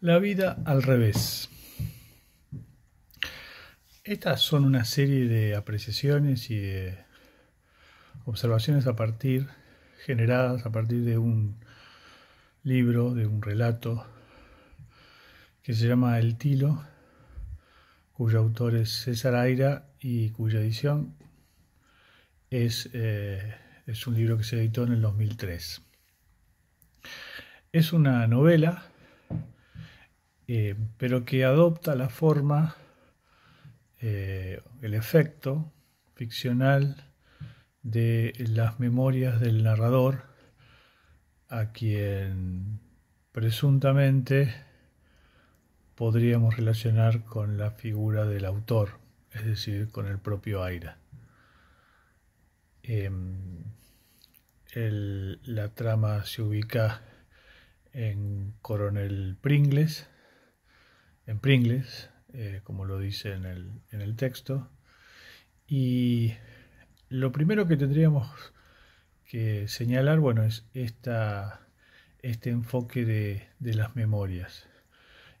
La vida al revés. Estas son una serie de apreciaciones y de observaciones generadas a partir de un libro, de un relato que se llama El Tilo, cuyo autor es César Aira y cuya edición es un libro que se editó en el 2003. Es una novela, pero que adopta la forma, el efecto ficcional de las memorias del narrador, a quien presuntamente podríamos relacionar con la figura del autor, es decir, con el propio Aira. La trama se ubica en Coronel Pringles, como lo dice en el texto, y lo primero que tendríamos que señalar, bueno, es este enfoque de las memorias.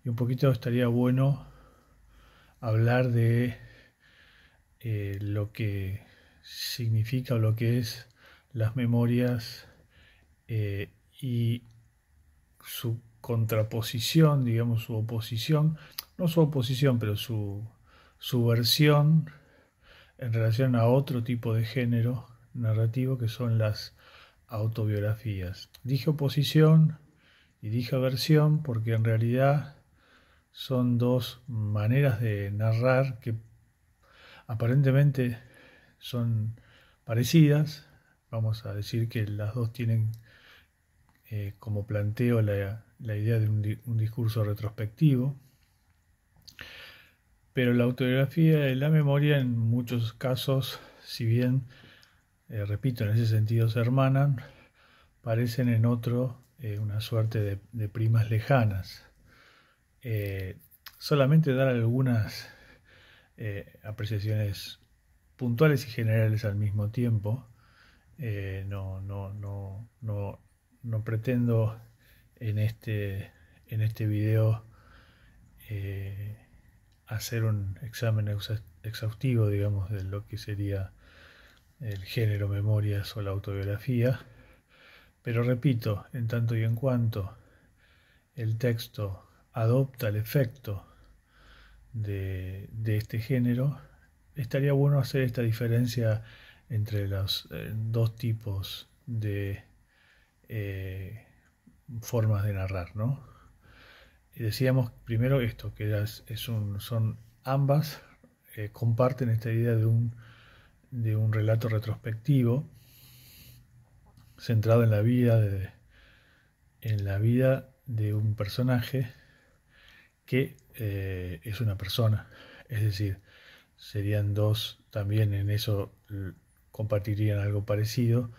Y un poquito estaría bueno hablar de lo que significa o lo que es las memorias y su contraposición, digamos, su oposición, no su oposición, pero su versión en relación a otro tipo de género narrativo que son las autobiografías. Dije oposición y dije versión porque en realidad son dos maneras de narrar que aparentemente son parecidas. Vamos a decir que las dos tienen como planteo la idea de un discurso retrospectivo, pero la autobiografía y la memoria en muchos casos, si bien, repito, en ese sentido se hermanan, parecen en otro una suerte de primas lejanas. Solamente dar algunas apreciaciones puntuales y generales al mismo tiempo. No pretendo en este video hacer un examen exhaustivo, digamos, de lo que sería el género memorias o la autobiografía, pero repito, en tanto y en cuanto el texto adopta el efecto de este género, estaría bueno hacer esta diferencia entre los dos tipos de formas de narrar, ¿no? Y decíamos primero esto, que son ambas comparten esta idea de un relato retrospectivo centrado en la vida de un personaje que es una persona, es decir, serían dos, también en eso compartirían algo parecido.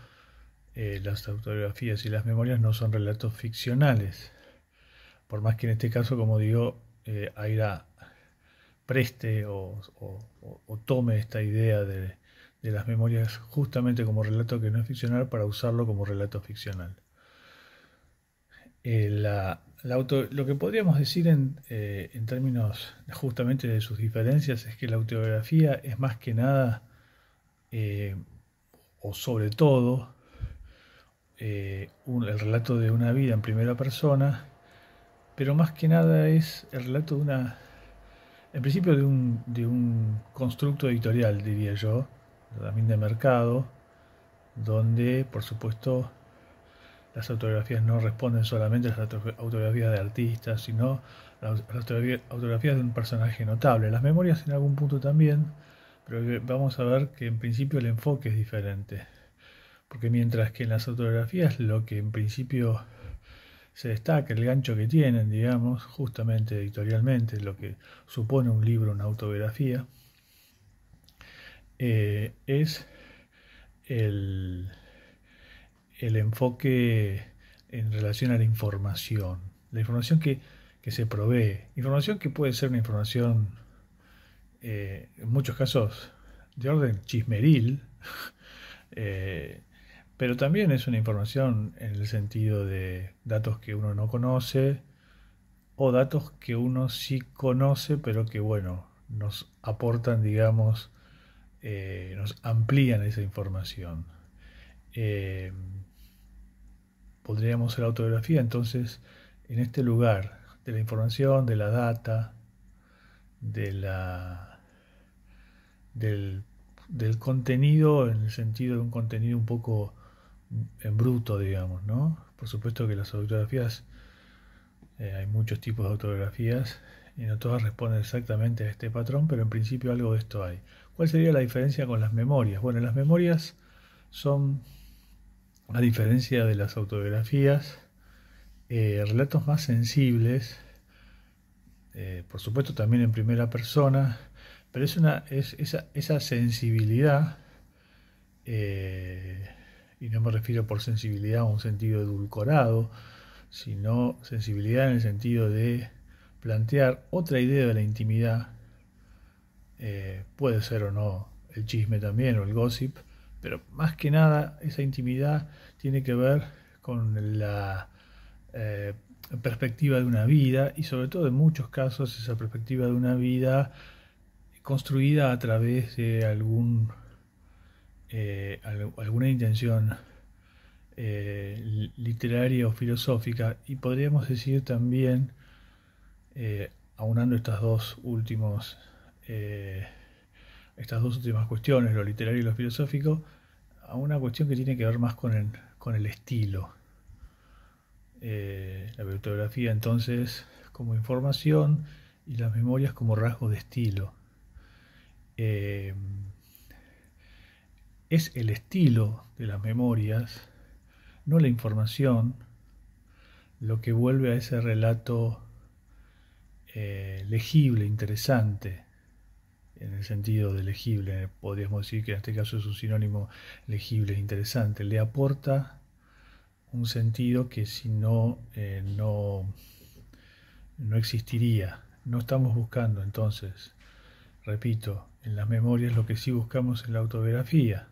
Las autobiografías y las memorias no son relatos ficcionales, por más que en este caso, como digo, Aira preste o tome esta idea de las memorias justamente como relato que no es ficcional para usarlo como relato ficcional. Lo que podríamos decir en términos justamente de sus diferencias es que la autobiografía es más que nada, o sobre todo, el relato de una vida en primera persona, pero más que nada es el relato en principio de un constructo editorial, diría yo, también de mercado, donde por supuesto las autobiografías no responden solamente a las autobiografías de artistas, sino a las autobiografías de un personaje notable. Las memorias en algún punto también, pero vamos a ver que en principio el enfoque es diferente. Porque mientras que en las autobiografías lo que en principio se destaca, el gancho que tienen, digamos, justamente editorialmente, lo que supone un libro, una autobiografía, es el enfoque en relación a la información que se provee, información que puede ser una información en muchos casos de orden chismeril, pero también es una información en el sentido de datos que uno no conoce o datos que uno sí conoce, pero que, bueno, nos aportan, digamos, nos amplían esa información. Eh, Podríamos hacer autografía, entonces, en este lugar de la información, de la data, de la, del, del contenido, en el sentido de un contenido un poco en bruto, digamos, ¿no? Por supuesto que las autografías, hay muchos tipos de autografías y no todas responden exactamente a este patrón, pero en principio algo de esto hay. ¿Cuál sería la diferencia con las memorias? Bueno, las memorias son, a diferencia de las autografías, relatos más sensibles, por supuesto también en primera persona, pero esa sensibilidad, eh, y no me refiero por sensibilidad a un sentido edulcorado, sino sensibilidad en el sentido de plantear otra idea de la intimidad, puede ser o no el chisme también o el gossip, pero más que nada esa intimidad tiene que ver con la eh, perspectiva de una vida y sobre todo en muchos casos esa perspectiva de una vida construida a través de alguna intención literaria o filosófica y podríamos decir también, aunando eh, estas dos últimas cuestiones, lo literario y lo filosófico, a una cuestión que tiene que ver más con el estilo. La bibliografía entonces como información y las memorias como rasgo de estilo. Eh, es el estilo de las memorias, no la información, lo que vuelve a ese relato legible, interesante, en el sentido de legible, podríamos decir que en este caso es un sinónimo legible, interesante, le aporta un sentido que si no, no existiría. No estamos buscando entonces, repito, en las memorias lo que sí buscamos en la autobiografía,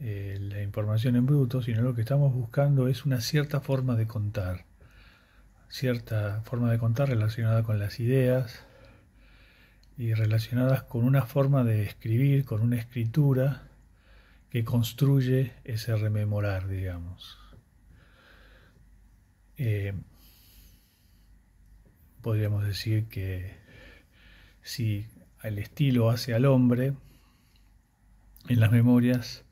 la información en bruto, sino lo que estamos buscando es una cierta forma de contar relacionada con las ideas y relacionadas con una forma de escribir, con una escritura que construye ese rememorar, digamos. Eh, Podríamos decir que si el estilo hace al hombre, en las memorias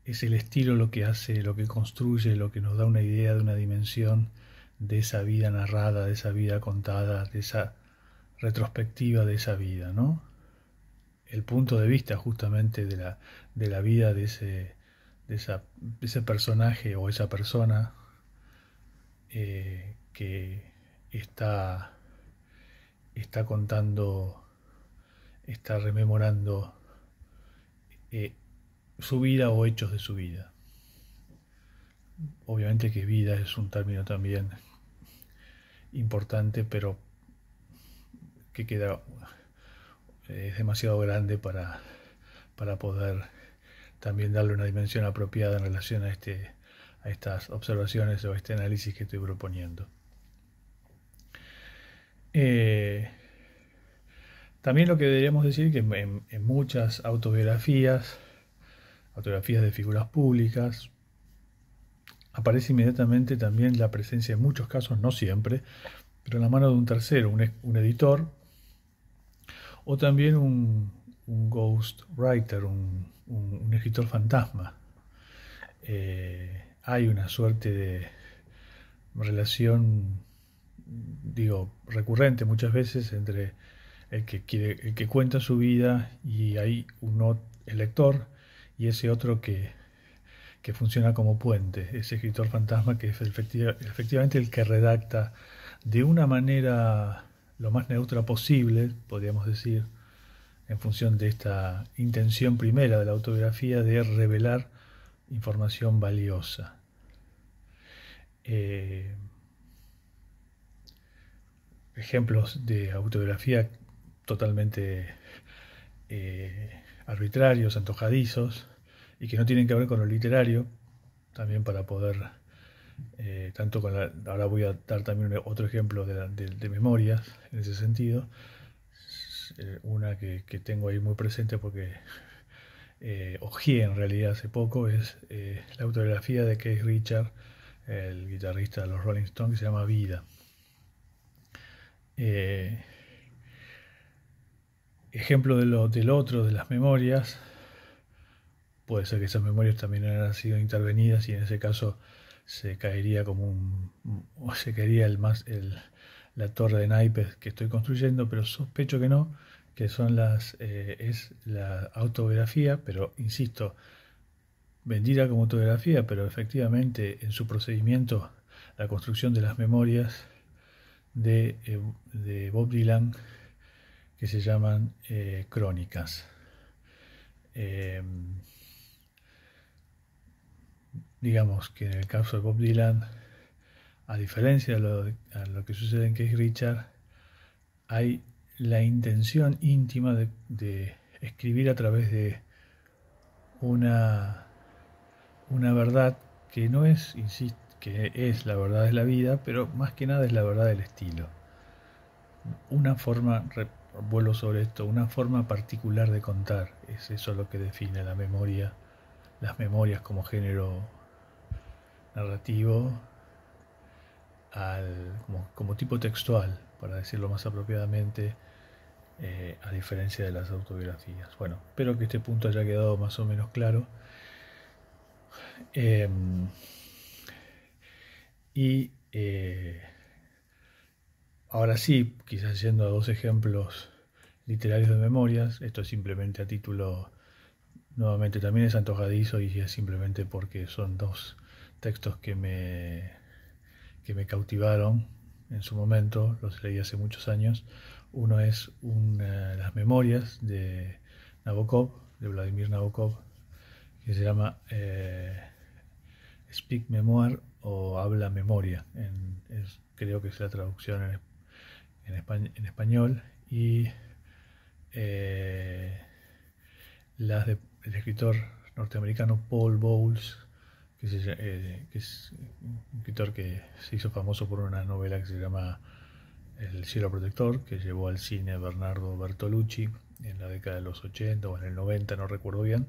es el estilo lo que hace, lo que construye, lo que nos da una idea de una dimensión de esa vida narrada, de esa vida contada, de esa retrospectiva de esa vida, ¿no? El punto de vista justamente de la vida de ese personaje o esa persona que está, está contando, está rememorando eh, su vida o hechos de su vida. Obviamente que vida es un término también importante, pero que queda, es demasiado grande para poder también darle una dimensión apropiada en relación a estas observaciones o a este análisis que estoy proponiendo. Eh, También lo que deberíamos decir que en muchas autobiografías de figuras públicas, aparece inmediatamente también la presencia, en muchos casos, no siempre, pero en la mano de un tercero, un editor, o también un ghost writer, un escritor fantasma. Hay una suerte de relación, digo, recurrente muchas veces entre el que cuenta su vida y hay el lector y ese otro que funciona como puente, ese escritor fantasma que es efectivamente el que redacta de una manera lo más neutra posible, podríamos decir, en función de esta intención primera de la autobiografía de revelar información valiosa. Eh, Ejemplos de autobiografía totalmente arbitrarios, antojadizos, y que no tienen que ver con lo literario, también para poder tanto ahora voy a dar también otro ejemplo de memorias en ese sentido. Una que tengo ahí muy presente porque hojeé en realidad hace poco es la autobiografía de Keith Richards, el guitarrista de los Rolling Stones, que se llama Vida. Eh, Ejemplo del otro, de las memorias, puede ser que esas memorias también hayan sido intervenidas y en ese caso se caería se caería la torre de naipes que estoy construyendo, pero sospecho que no, que son es la autobiografía, pero insisto, vendida como autobiografía, pero efectivamente en su procedimiento, la construcción de las memorias de Bob Dylan, que se llaman crónicas. Eh, digamos que en el caso de Bob Dylan, a diferencia a lo que sucede en Keith Richards, hay la intención íntima de escribir a través de una, una verdad que no es, insisto, que es la verdad de la vida, pero más que nada es la verdad del estilo. Una forma, vuelo sobre esto, una forma particular de contar, es eso lo que define la memoria, las memorias como género narrativo, como tipo textual, para decirlo más apropiadamente, a diferencia de las autobiografías. Bueno, espero que este punto haya quedado más o menos claro. Eh, y ahora sí, quizás yendo a dos ejemplos literarios de memorias, esto es simplemente a título, nuevamente también es antojadizo y es simplemente porque son dos textos que me cautivaron en su momento, los leí hace muchos años. Uno es las memorias de Nabokov, de Vladimir Nabokov, que se llama Speak Memoir o Habla Memoria, creo que es la traducción en español, y eh, del escritor norteamericano Paul Bowles, que es un escritor que se hizo famoso por una novela que se llama El cielo protector, que llevó al cine Bernardo Bertolucci en la década de los 80 o en el 90, no recuerdo bien.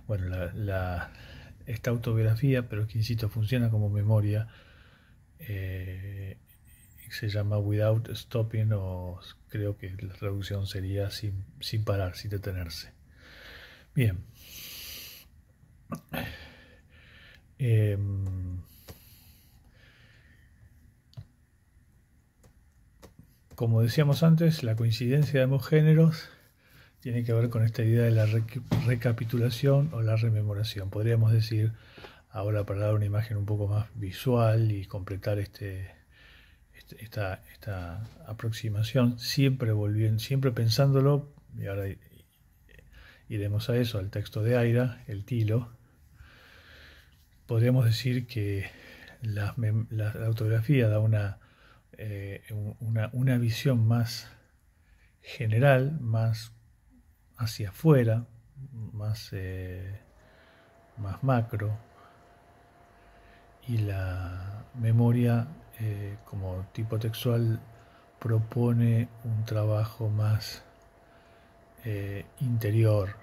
Bueno, esta autobiografía, pero que insisto, funciona como memoria, se llama Without Stopping, o creo que la traducción sería sin parar, sin detenerse. Bien. Eh, Como decíamos antes, la coincidencia de ambos géneros tiene que ver con esta idea de la recapitulación o la rememoración. Podríamos decir, ahora para dar una imagen un poco más visual y completar esta aproximación, siempre pensándolo, y ahora iremos a eso, al texto de Aira, el Tilo. Podríamos decir que la autografía da una visión más general, más hacia afuera, más, más macro, y la memoria como tipo textual propone un trabajo más interior,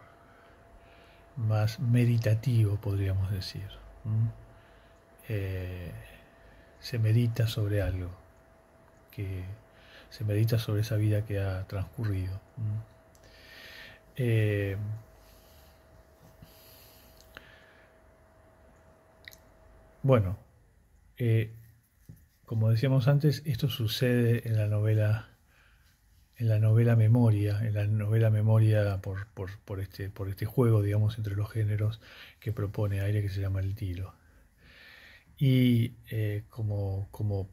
más meditativo, podríamos decir. Eh, Se medita sobre algo, que se medita sobre esa vida que ha transcurrido. Eh, bueno, eh, como decíamos antes, esto sucede en la novela Memoria, por este juego, digamos, entre los géneros que propone Aire, que se llama el tiro. Y como, como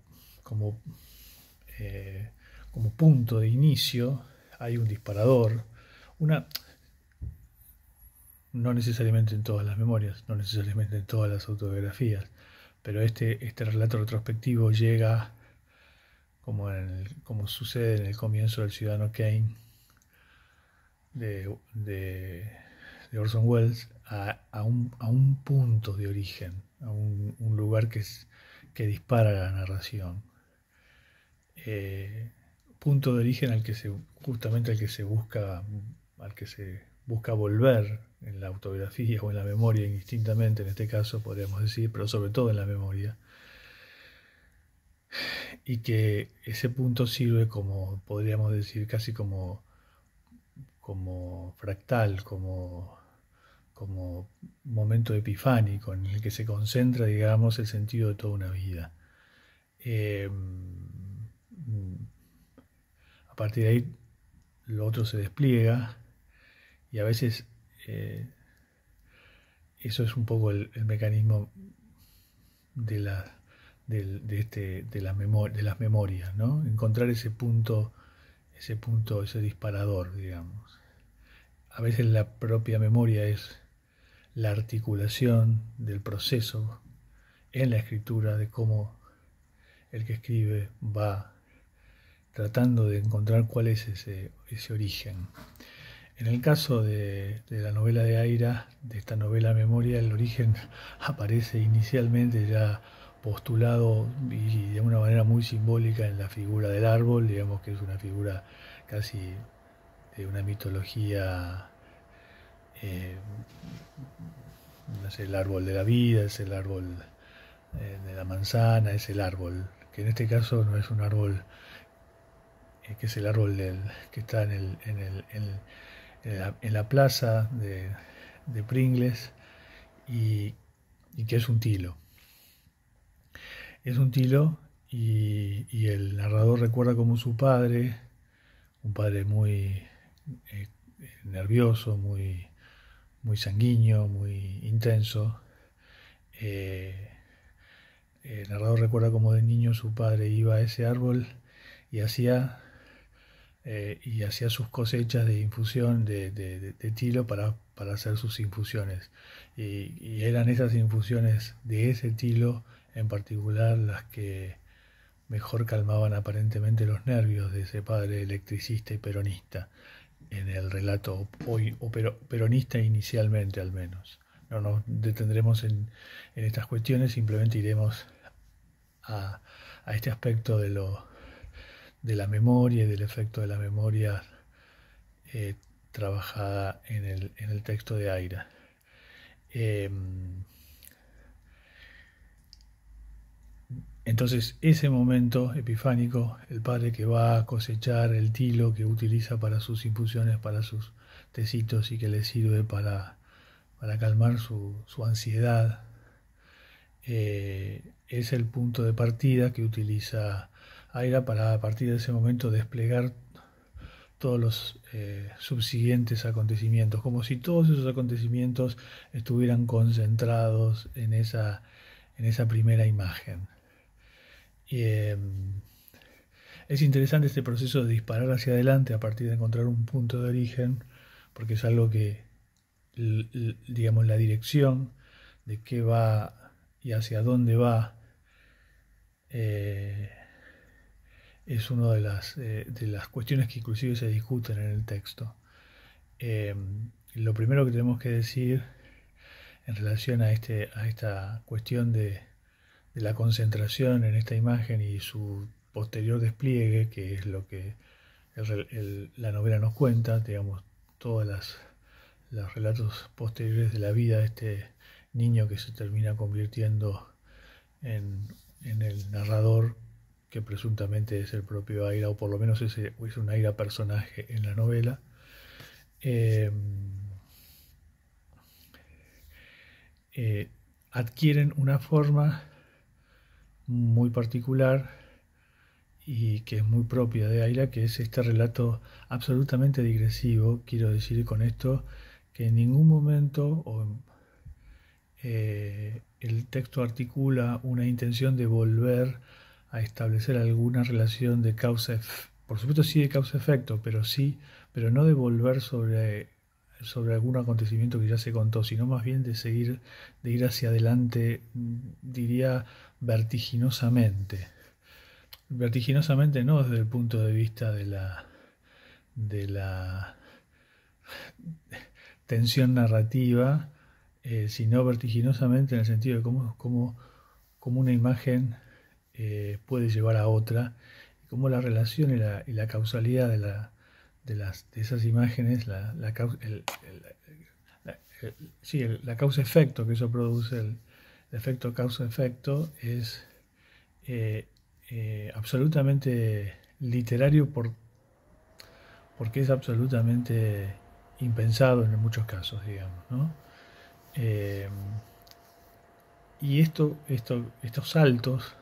punto de inicio hay un disparador, no necesariamente en todas las memorias, no necesariamente en todas las autobiografías, pero este relato retrospectivo llega como sucede en el comienzo del Ciudadano Kane de Orson Welles, a un punto de origen, a un lugar que dispara la narración. Punto de origen justamente al que se busca volver en la autobiografía o en la memoria, indistintamente en este caso podríamos decir, pero sobre todo en la memoria, y que ese punto sirve como, podríamos decir, casi como fractal, como momento epifánico en el que se concentra, digamos, el sentido de toda una vida. A partir de ahí lo otro se despliega y a veces eso es un poco el mecanismo de las memorias, ¿no? Encontrar ese punto, ese disparador, digamos. A veces la propia memoria es la articulación del proceso en la escritura, de cómo el que escribe va tratando de encontrar cuál es ese origen. En el caso de la novela de Aira, de esta novela Memoria, el origen aparece inicialmente ya postulado y de una manera muy simbólica en la figura del árbol, digamos que es una figura casi de una mitología, no sé, el árbol de la vida, es el árbol de la manzana, es el árbol, que en este caso no es un árbol, que es el árbol que está en la plaza de Pringles y que es un tilo. Es un tilo y el narrador recuerda como su padre, un padre muy nervioso, muy sanguíneo, muy intenso. El narrador recuerda como de niño su padre iba a ese árbol y hacía sus cosechas de infusión de tilo para hacer sus infusiones. Y eran esas infusiones de ese tilo en particular las que mejor calmaban aparentemente los nervios de ese padre electricista y peronista en el relato, peronista inicialmente al menos. No nos detendremos en estas cuestiones, simplemente iremos a este aspecto de la memoria y del efecto de la memoria trabajada en el texto de Aira. Entonces, ese momento epifánico, el padre que va a cosechar el tilo que utiliza para sus infusiones, para sus tecitos y que le sirve para calmar su ansiedad, es el punto de partida que utiliza Aira para a partir de ese momento desplegar todos los subsiguientes acontecimientos, como si todos esos acontecimientos estuvieran concentrados en esa primera imagen. Es interesante este proceso de disparar hacia adelante a partir de encontrar un punto de origen, porque es algo que, digamos, la dirección de qué va y hacia dónde va es una de las cuestiones que inclusive se discuten en el texto. Lo primero que tenemos que decir en relación a esta cuestión de la concentración en esta imagen y su posterior despliegue, que es lo que la novela nos cuenta, digamos, todos los relatos posteriores de la vida de este niño que se termina convirtiendo en el narrador, que presuntamente es el propio Aira, o por lo menos es un Aira personaje en la novela. Adquieren una forma muy particular y que es muy propia de Aira, que es este relato absolutamente digresivo. Quiero decir con esto que en ningún momento el texto articula una intención de volver a establecer alguna relación de por supuesto sí de causa-efecto, pero no de volver sobre algún acontecimiento que ya se contó, sino más bien de ir hacia adelante, diría vertiginosamente. Vertiginosamente no desde el punto de vista de la tensión narrativa, sino vertiginosamente en el sentido de cómo cómo una imagen puede llevar a otra, y cómo la relación y la causalidad de esas imágenes, la causa-efecto que eso produce, el efecto causa-efecto, es absolutamente literario porque es absolutamente impensado en muchos casos, digamos, ¿no? Eh, y estos saltos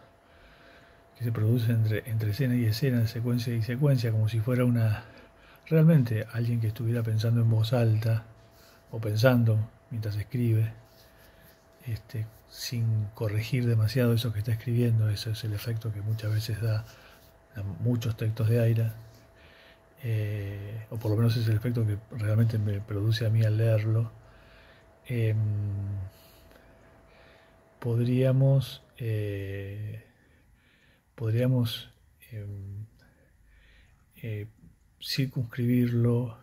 que se producen entre escena y escena, secuencia y secuencia, como si fuera realmente alguien que estuviera pensando en voz alta o pensando mientras escribe, sin corregir demasiado eso que está escribiendo. Ese es el efecto que muchas veces da a muchos textos de Aira, o por lo menos es el efecto que realmente me produce a mí al leerlo. Eh, podríamos podríamos eh, eh, circunscribirlo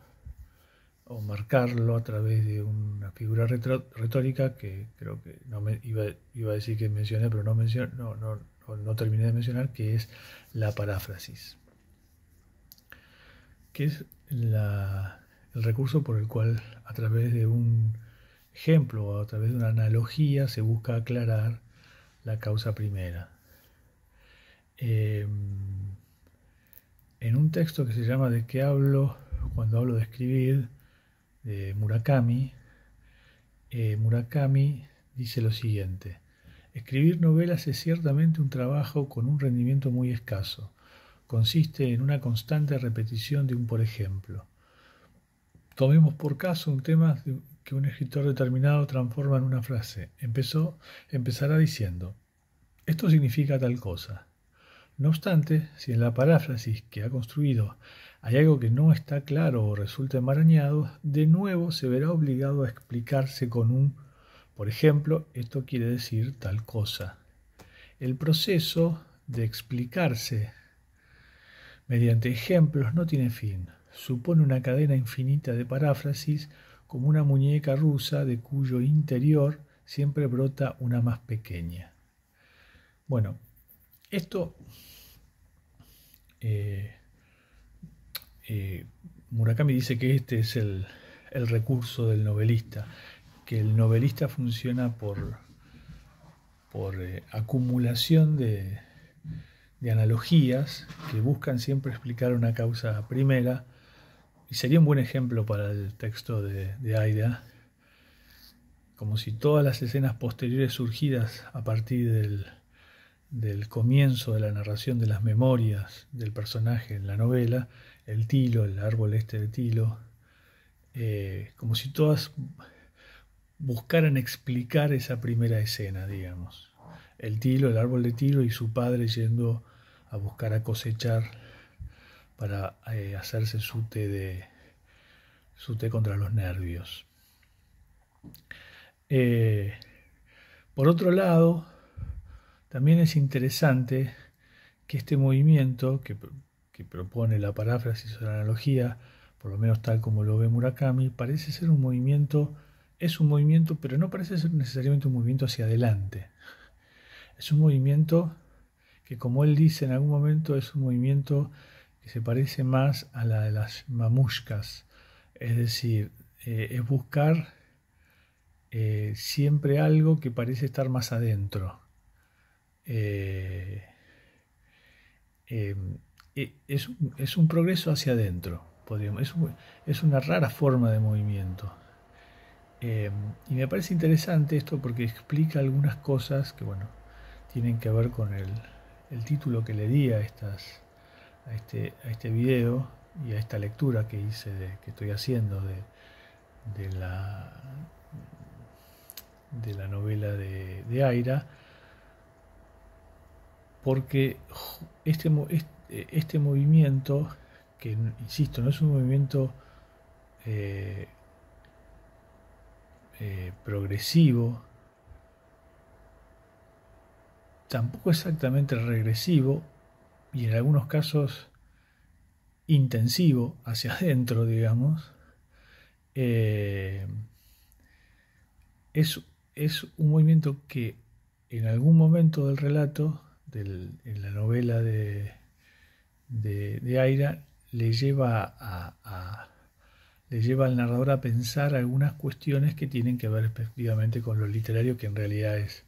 o marcarlo a través de una figura retórica que creo que iba a decir que mencioné, pero no terminé de mencionar, que es la paráfrasis, que es el recurso por el cual, a través de un ejemplo o a través de una analogía, se busca aclarar la causa primera. En un texto que se llama ¿De qué hablo cuando hablo de escribir?, de Murakami, Murakami dice lo siguiente: escribir novelas es ciertamente un trabajo con un rendimiento muy escaso. Consiste en una constante repetición de un por ejemplo. Tomemos por caso un tema que un escritor determinado transforma en una frase. Empezará diciendo: esto significa tal cosa. No obstante, si en la paráfrasis que ha construido hay algo que no está claro o resulta enmarañado, de nuevo se verá obligado a explicarse con un, por ejemplo, esto quiere decir tal cosa. El proceso de explicarse mediante ejemplos no tiene fin. Supone una cadena infinita de paráfrasis, como una muñeca rusa de cuyo interior siempre brota una más pequeña. Bueno, esto Murakami dice que este es el recurso del novelista, que el novelista funciona por acumulación de analogías que buscan siempre explicar una causa primera, y sería un buen ejemplo para el texto de Aida, como si todas las escenas posteriores surgidas a partir del comienzo de la narración de las memorias del personaje en la novela, el tilo, el árbol de tilo, como si todas buscaran explicar esa primera escena, digamos. El tilo, el árbol de tilo y su padre yendo a buscar a cosechar para hacerse su té contra los nervios. Por otro lado, también es interesante que este movimiento que propone la paráfrasis o la analogía, por lo menos tal como lo ve Murakami, parece ser un movimiento, pero no parece ser necesariamente un movimiento hacia adelante. Es un movimiento que, como él dice en algún momento, es un movimiento que se parece más a la de las mamushkas, es decir, es buscar siempre algo que parece estar más adentro. Es un progreso hacia adentro, es una rara forma de movimiento. Y me parece interesante esto porque explica algunas cosas que, bueno, tienen que ver con el título que le di a este video y a esta lectura que hice, que estoy haciendo de la novela de Aira, porque este movimiento, que insisto, no es un movimiento progresivo, tampoco exactamente regresivo, y en algunos casos intensivo hacia adentro, digamos, es un movimiento que en algún momento del relato, en la novela de Aira, le lleva al narrador a pensar algunas cuestiones que tienen que ver efectivamente con lo literario, que en realidad es,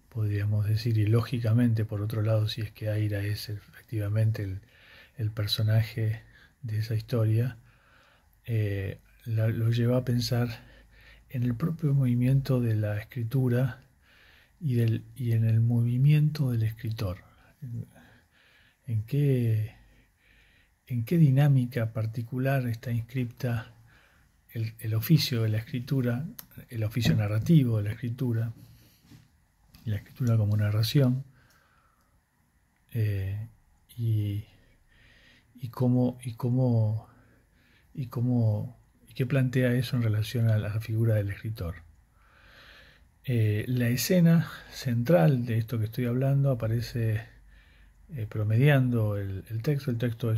podríamos decir, y lógicamente, por otro lado, si es que Aira es efectivamente el personaje de esa historia, lo lleva a pensar en el propio movimiento de la escritura y en el movimiento del escritor. ¿En qué, en qué dinámica particular está inscripta el oficio de la escritura, el oficio narrativo de la escritura como narración, eh, y, y cómo, y cómo, y cómo, y qué plantea eso en relación a la figura del escritor. La escena central de esto que estoy hablando aparece promediando el texto. El texto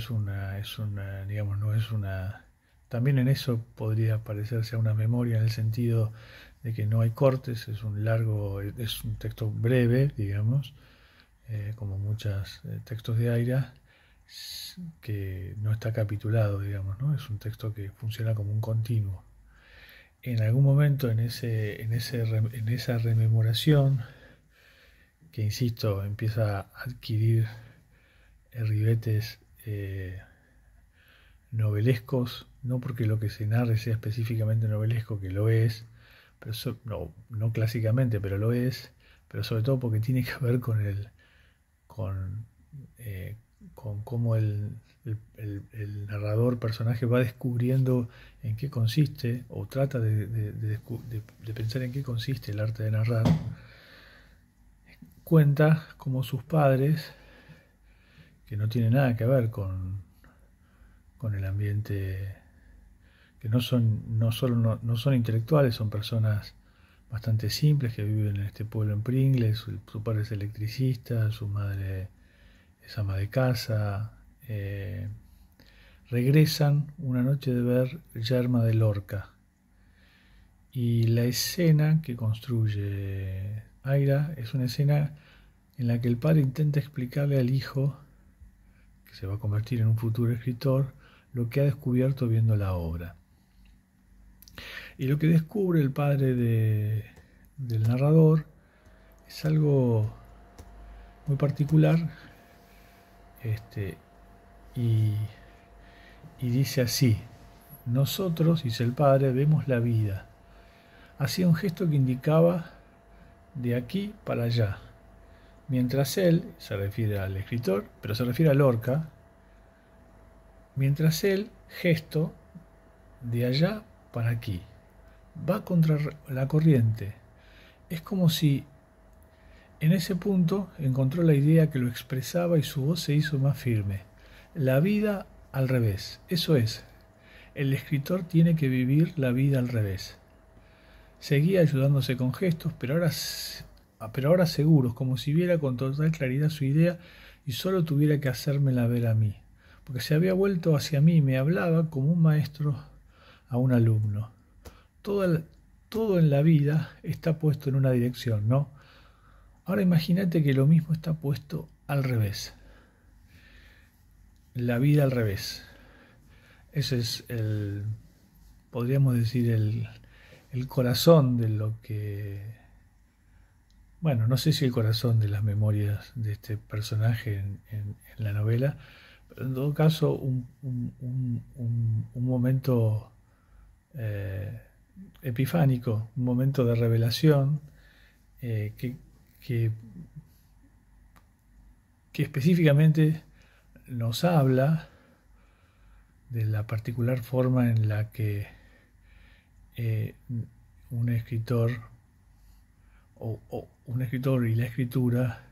digamos, no es una... También en eso podría parecerse a una memoria en el sentido de que no hay cortes, es un texto breve, digamos, como muchos textos de Aira, que no está capitulado, digamos, ¿no? Es un texto que funciona como un continuo. En algún momento en esa rememoración, que insisto, empieza a adquirir ribetes novelescos, no porque lo que se narre sea específicamente novelesco, que lo es, pero no clásicamente, pero lo es, pero sobre todo porque tiene que ver con, eh, con cómo el narrador, personaje, va descubriendo en qué consiste, o trata de pensar en qué consiste el arte de narrar. Cuenta cómo sus padres, que no tienen nada que ver con el ambiente, que no son intelectuales, son personas bastante simples que viven en este pueblo en Pringles. Su padre es electricista, su madre es ama de casa. Regresan una noche de ver Yerma de Lorca, y la escena que construye Aira es una escena en la que el padre intenta explicarle al hijo, que se va a convertir en un futuro escritor, lo que ha descubierto viendo la obra. Y lo que descubre el padre del narrador es algo muy particular, este, y, y dice así: nosotros, dice el padre, vemos la vida. Hacía un gesto que indicaba de aquí para allá, mientras él, se refiere al escritor, pero se refiere a Lorca, mientras él, gesto de allá para aquí, va contra la corriente. Es como si en ese punto encontró la idea que lo expresaba y su voz se hizo más firme. La vida al revés, eso es. El escritor tiene que vivir la vida al revés. Seguía ayudándose con gestos, pero ahora seguros, como si viera con total claridad su idea y solo tuviera que hacérmela ver a mí, porque se había vuelto hacia mí y me hablaba como un maestro a un alumno. Todo en la vida está puesto en una dirección, ¿no? Ahora imagínate que lo mismo está puesto al revés. La vida al revés. Ese es podríamos decir, el corazón de lo que... Bueno, no sé si el corazón de las memorias de este personaje en la novela, pero en todo caso un momento epifánico, un momento de revelación, que, que, que específicamente nos habla de la particular forma en la que un escritor o un escritor y la escritura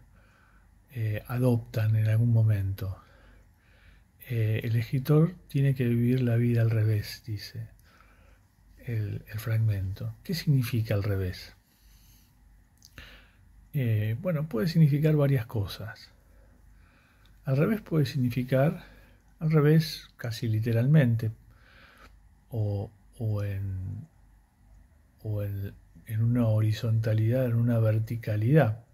adoptan en algún momento. El escritor tiene que vivir la vida al revés, dice el fragmento. ¿Qué significa al revés? Bueno, puede significar varias cosas. Al revés puede significar, al revés casi literalmente, o en una horizontalidad, en una verticalidad.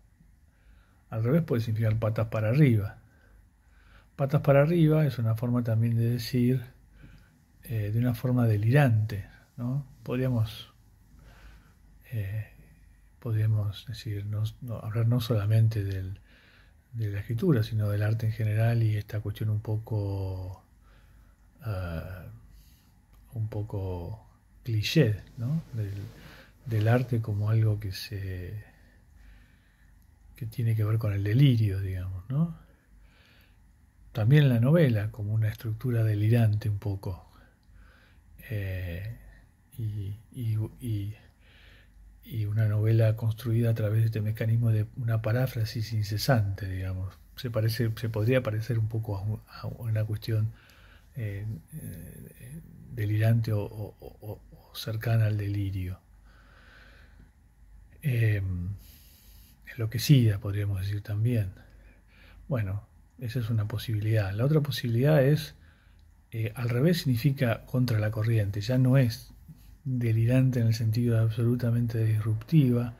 Al revés puede significar patas para arriba. Patas para arriba es una forma también de decir, de una forma delirante, ¿no? Eh, podríamos decir, hablar no solamente de la escritura, sino del arte en general y esta cuestión uh, un poco cliché, ¿no? Del arte como algo que tiene que ver con el delirio, digamos, ¿no? También la novela como una estructura delirante un poco. Eh, y, y, y una novela construida a través de este mecanismo de una paráfrasis incesante, digamos. Se podría parecer un poco a una cuestión eh, delirante o cercana al delirio. Enloquecida, podríamos decir también. Bueno, esa es una posibilidad. La otra posibilidad es, al revés significa contra la corriente, ya no es delirante en el sentido de absolutamente disruptiva,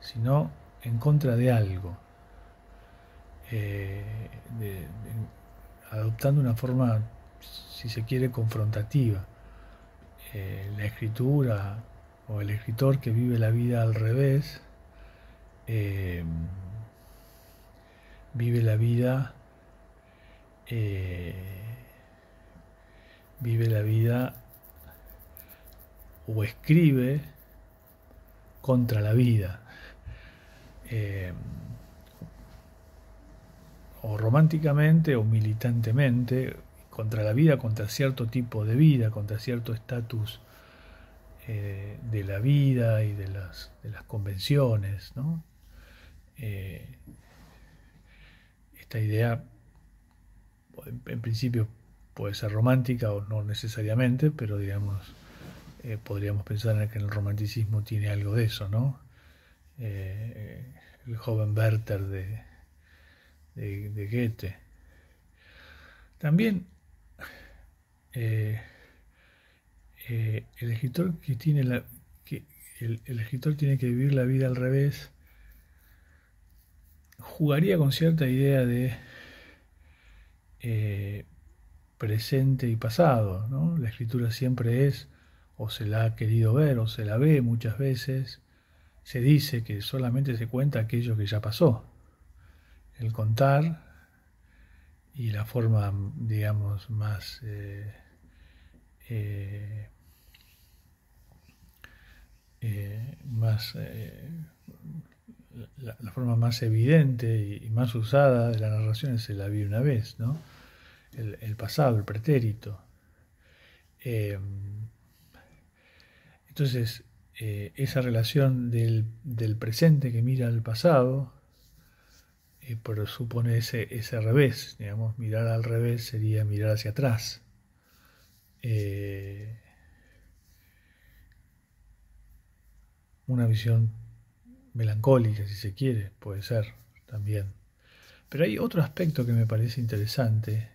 sino en contra de algo, eh, de, de, adoptando una forma, si se quiere, confrontativa. La escritura o el escritor que vive la vida al revés, eh, vive la vida, eh, vive la vida o escribe contra la vida. Eh, o románticamente o militantemente, contra la vida, contra cierto tipo de vida, contra cierto estatus de la vida y de las convenciones, ¿no? Esta idea, en principio, puede ser romántica o no necesariamente, pero digamos, podríamos pensar en que el romanticismo tiene algo de eso, ¿no? El joven Werther de Goethe. También eh, el escritor que tiene el escritor tiene que vivir la vida al revés, jugaría con cierta idea de eh, presente y pasado, ¿no? La escritura siempre es, o se la ha querido ver, o se la ve muchas veces. Se dice que solamente se cuenta aquello que ya pasó. El contar y la forma, digamos, eh, más la forma más evidente y más usada de la narración es el la vi una vez, ¿no? El pasado, el pretérito. Eh, entonces, esa relación del presente que mira al pasado, pero supone ese revés, digamos, mirar al revés sería mirar hacia atrás. Eh, una visión melancólica, si se quiere, puede ser también. Pero hay otro aspecto que me parece interesante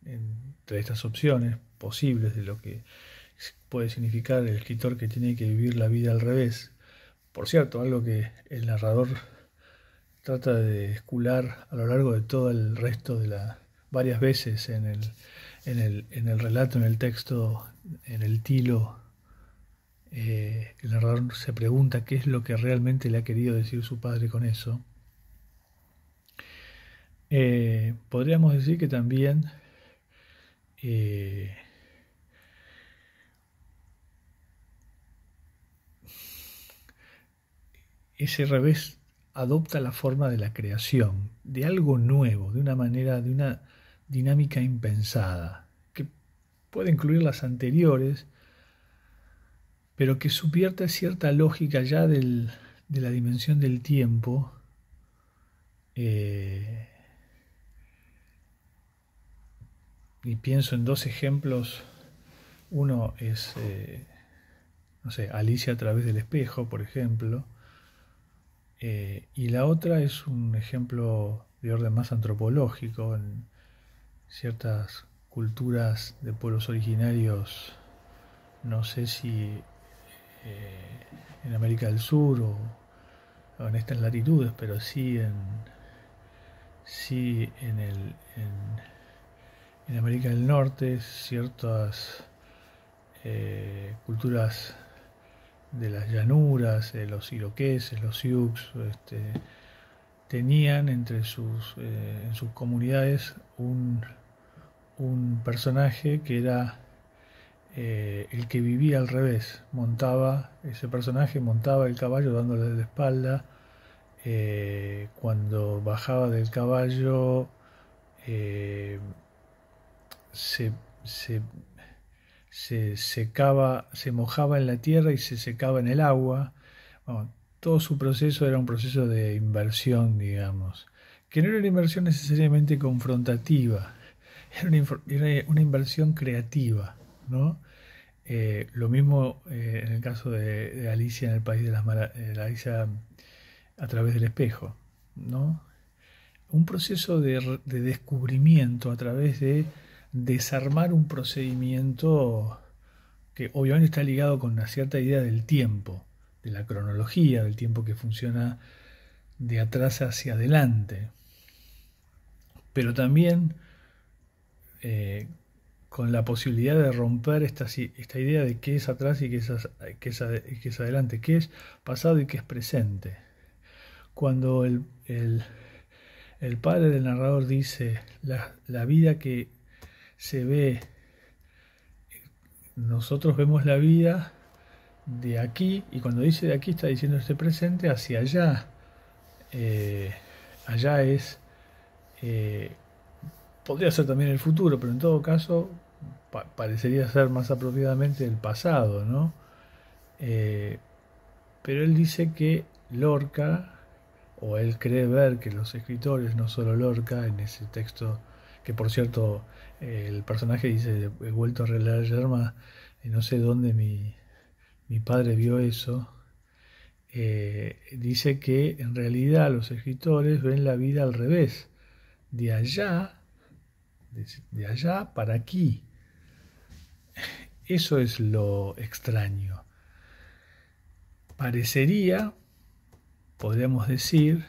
entre estas opciones posibles de lo que puede significar el escritor que tiene que vivir la vida al revés. Por cierto, algo que el narrador trata de escular a lo largo de todo el resto de varias veces en el relato, en el texto, en el tilo. El narrador se pregunta qué es lo que realmente le ha querido decir su padre con eso. Podríamos decir que también eh, ese revés adopta la forma de la creación, de algo nuevo, de una manera, de una dinámica impensada, que puede incluir las anteriores, pero que subvierte cierta lógica ya de la dimensión del tiempo. Y pienso en dos ejemplos. Uno es, no sé, Alicia a través del espejo, por ejemplo, y la otra es un ejemplo de orden más antropológico en ciertas culturas de pueblos originarios, no sé si en América del Sur o en estas latitudes, pero sí en América del Norte, ciertas culturas de las llanuras, los iroqueses, los sioux, tenían en sus comunidades un personaje que era el que vivía al revés. Ese personaje montaba el caballo dándole la espalda. Cuando bajaba del caballo, eh, se, se, se secaba, se mojaba en la tierra y se secaba en el agua. Bueno, todo su proceso era un proceso de inversión, digamos, que no era una inversión necesariamente confrontativa, era una inversión creativa, ¿no? Lo mismo en el caso de Alicia en el País de las Maravillas, Alicia a través del espejo, ¿no? Un proceso de descubrimiento a través de desarmar un procedimiento que obviamente está ligado con una cierta idea del tiempo, de la cronología, del tiempo que funciona de atrás hacia adelante, pero también eh, con la posibilidad de romper esta idea de qué es atrás y qué es adelante, qué es pasado y qué es presente. Cuando el padre del narrador dice la vida que se ve, nosotros vemos la vida de aquí, y cuando dice de aquí está diciendo este presente hacia allá. Allá eh, podría ser también el futuro, pero en todo caso parecería ser más apropiadamente el pasado, ¿no? Eh, pero él dice que Lorca, o él cree ver que los escritores, no solo Lorca, en ese texto, que por cierto el personaje dice, he vuelto a releer Yerma, y no sé dónde mi padre vio eso, dice que en realidad los escritores ven la vida al revés, de allá, de allá para aquí. Eso es lo extraño. Parecería, podríamos decir,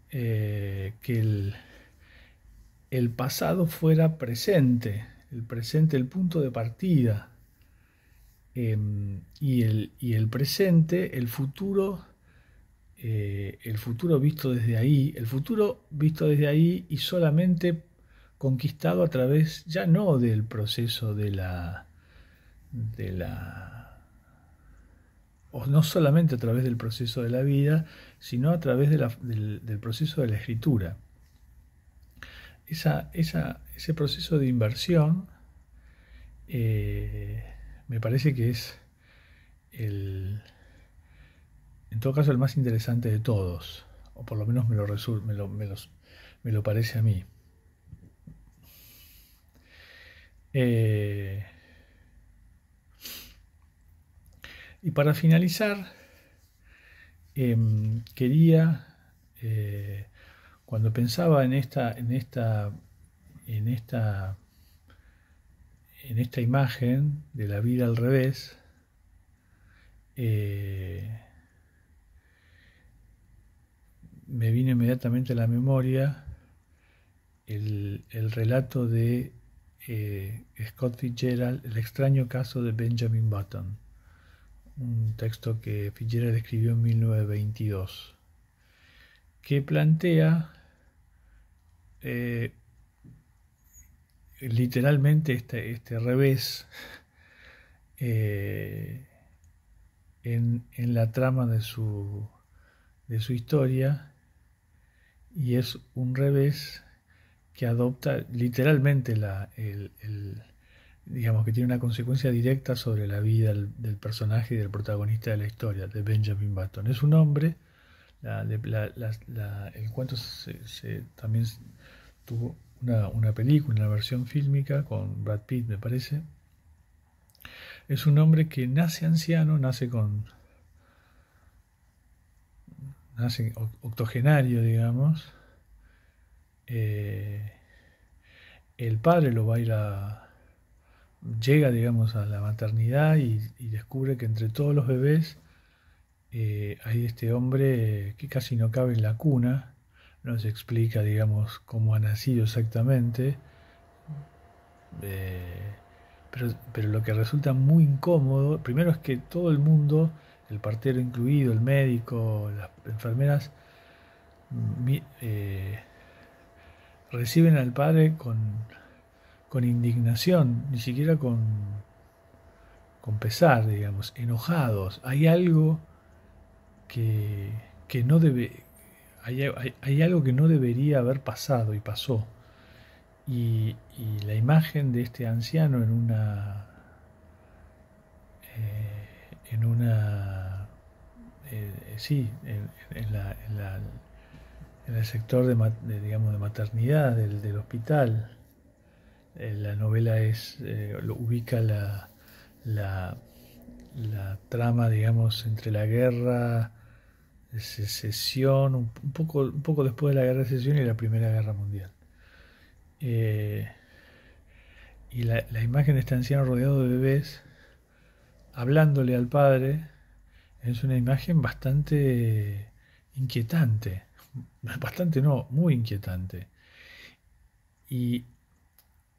que el pasado fuera presente, el presente el punto de partida, y el presente, el futuro visto desde ahí, el futuro visto desde ahí y solamente conquistado a través ya no del proceso de la o no solamente a través del proceso de la vida, sino a través del proceso de la escritura. Ese proceso de inversión me parece que es en todo caso el más interesante de todos, o por lo menos me lo parece a mí. Y para finalizar, quería, cuando pensaba en esta imagen de la vida al revés, me vino inmediatamente a la memoria el relato de Scott Fitzgerald, El extraño caso de Benjamin Button, un texto que Fitzgerald escribió en 1922, que plantea literalmente este revés en la trama de su historia, y es un revés que adopta literalmente digamos que tiene una consecuencia directa sobre la vida del personaje y del protagonista de la historia, de Benjamin Button. Es un hombre, el cuento también tuvo una película, una versión fílmica con Brad Pitt, me parece. Es un hombre que nace anciano, nace octogenario, digamos. El padre lo va a ir llega, digamos, a la maternidad y descubre que entre todos los bebés hay este hombre que casi no cabe en la cuna, no se explica, digamos, cómo ha nacido exactamente, eh, pero lo que resulta muy incómodo, primero es que todo el mundo, el partero incluido, el médico, las enfermeras, reciben al padre con indignación, ni siquiera con pesar, digamos, enojados. Hay algo que, que no debe, hay algo que no debería haber pasado y pasó. Y la imagen de este anciano en una, sí, en el sector digamos, de maternidad del hospital. La novela ubica la, la trama, digamos, entre la guerra de secesión, un poco después de la guerra de secesión y la Primera Guerra Mundial. Eh, y la imagen de este anciano rodeado de bebés, hablándole al padre, es una imagen bastante inquietante. Bastante no, muy inquietante. Y,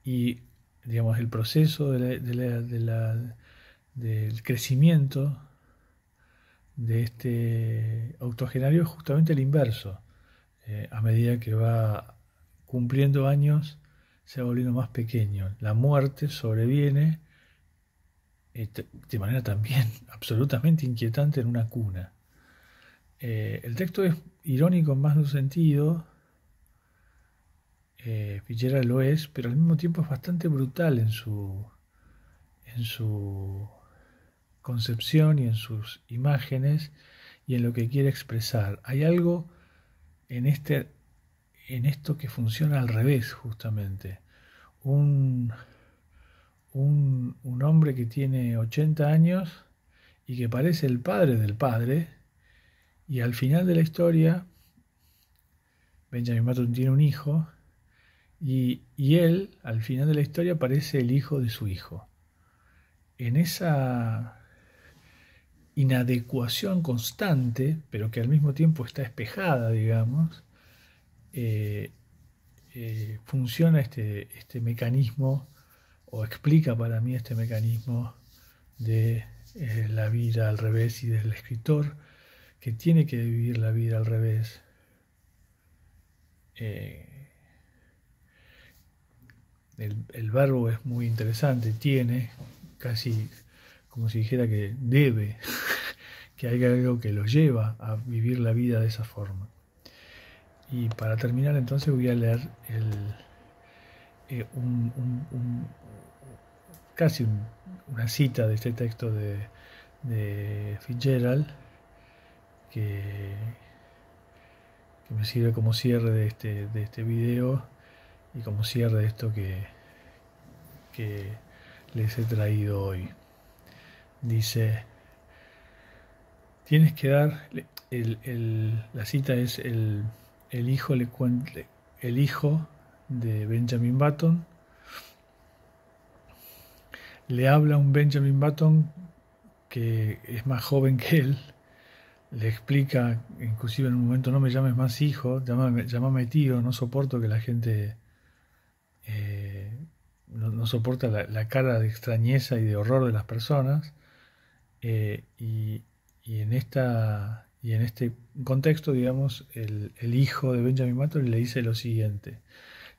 y digamos, el proceso del crecimiento de este octogenario es justamente el inverso. A medida que va cumpliendo años, se va volviendo más pequeño. La muerte sobreviene de manera también absolutamente inquietante en una cuna. El texto es irónico en más de un sentido, Fitzgerald lo es, pero al mismo tiempo es bastante brutal en su concepción y en sus imágenes y en lo que quiere expresar. Hay algo en esto que funciona al revés, justamente. Un, un hombre que tiene 80 años y que parece el padre del padre, y al final de la historia, Benjamin Button tiene un hijo, y él, al final de la historia, parece el hijo de su hijo. En esa inadecuación constante, pero que al mismo tiempo está espejada, digamos, eh, funciona este mecanismo, o explica para mí este mecanismo de la vida al revés y del escritor que tiene que vivir la vida al revés. El verbo es muy interesante, tiene, casi como si dijera que debe, que hay algo que lo lleva a vivir la vida de esa forma. Y para terminar entonces voy a leer casi una cita de este texto de Fitzgerald que, que me sirve como cierre de este video y como cierre de esto que les he traído hoy. Dice, tienes que dar, la cita es el hijo de Benjamin Button le habla a un Benjamin Button que es más joven que él, le explica, inclusive en un momento, no me llames más hijo, llámame tío, no soporto que la gente no soporta la cara de extrañeza y de horror de las personas, y en este contexto, digamos, el hijo de Benjamin Button le dice lo siguiente: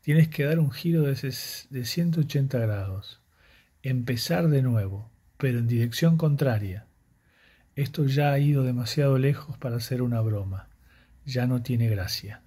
tienes que dar un giro de 180 grados, empezar de nuevo, pero en dirección contraria. Esto ya ha ido demasiado lejos para ser una broma, ya no tiene gracia.